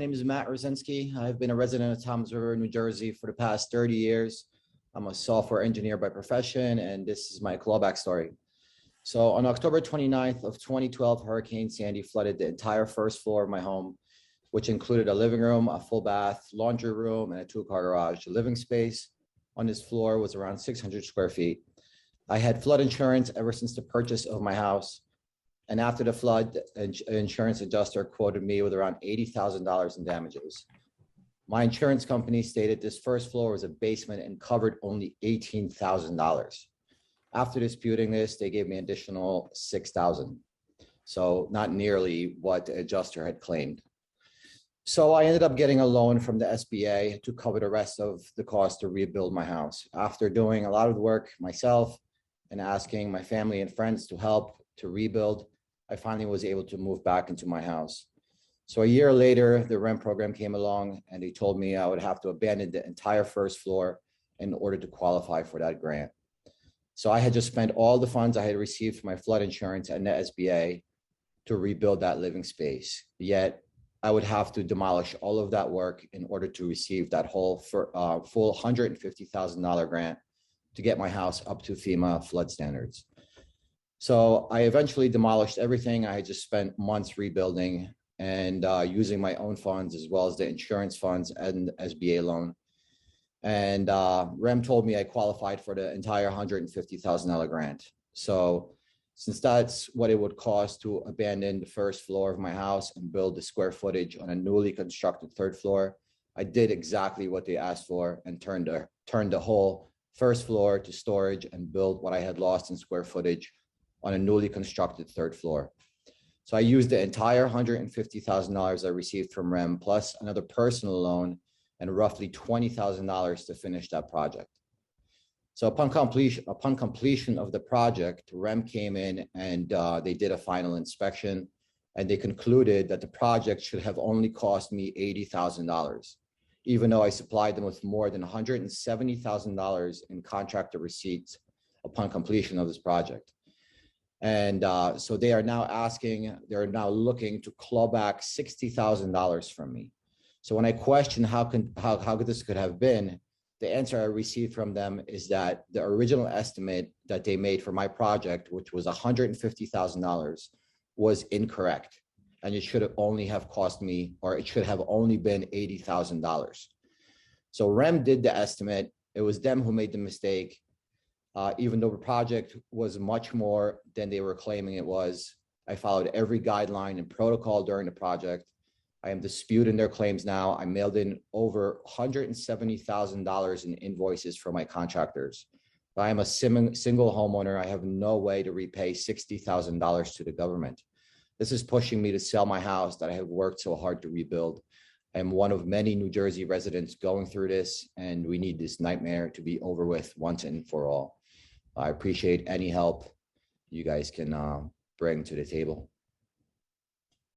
My name is Matt Rosinski. I've been a resident of Toms River, New Jersey for the past 30 years. I'm a software engineer by profession, and this is my clawback story. So on October 29th of 2012, Hurricane Sandy flooded the entire first floor of my home, which included a living room, a full bath, laundry room, and a two-car garage. The living space on this floor was around 600 square feet. I had flood insurance ever since the purchase of my house. And after the flood, an insurance adjuster quoted me with around $80,000 in damages. My insurance company stated this first floor was a basement and covered only $18,000. After disputing this, they gave me an additional $6,000. So not nearly what the adjuster had claimed. So I ended up getting a loan from the SBA to cover the rest of the cost to rebuild my house. After doing a lot of the work myself and asking my family and friends to help to rebuild, I finally was able to move back into my house. So a year later, the rent program came along and they told me I would have to abandon the entire first floor in order to qualify for that grant. So I had just spent all the funds I had received from my flood insurance and the SBA to rebuild that living space. Yet I would have to demolish all of that work in order to receive that whole full $150,000 grant to get my house up to FEMA flood standards. So I eventually demolished everything. I had just spent months rebuilding and using my own funds as well as the insurance funds and SBA loan. And REM told me I qualified for the entire $150,000 grant. So since that's what it would cost to abandon the first floor of my house and build the square footage on a newly constructed third floor, I did exactly what they asked for and turned the whole first floor to storage and build what I had lost in square footage on a newly constructed third floor. So I used the entire $150,000 I received from REM plus another personal loan and roughly $20,000 to finish that project. So upon completion of the project, REM came in and they did a final inspection and they concluded that the project should have only cost me $80,000, even though I supplied them with more than $170,000 in contractor receipts upon completion of this project. And so they are now looking to claw back $60,000 from me. So when I question how this could have been, the answer I received from them is that the original estimate that they made for my project, which was $150,000, was incorrect. And it should have only have cost me, or it should have only been $80,000. So REM did the estimate. It was them who made the mistake. Even though the project was much more than they were claiming it was. I followed every guideline and protocol during the project. I am disputing their claims now. I mailed in over $170,000 in invoices for my contractors. I am a single homeowner. I have no way to repay $60,000 to the government. This is pushing me to sell my house that I have worked so hard to rebuild. I am one of many New Jersey residents going through this, and we need this nightmare to be over with once and for all. I appreciate any help you guys can bring to the table.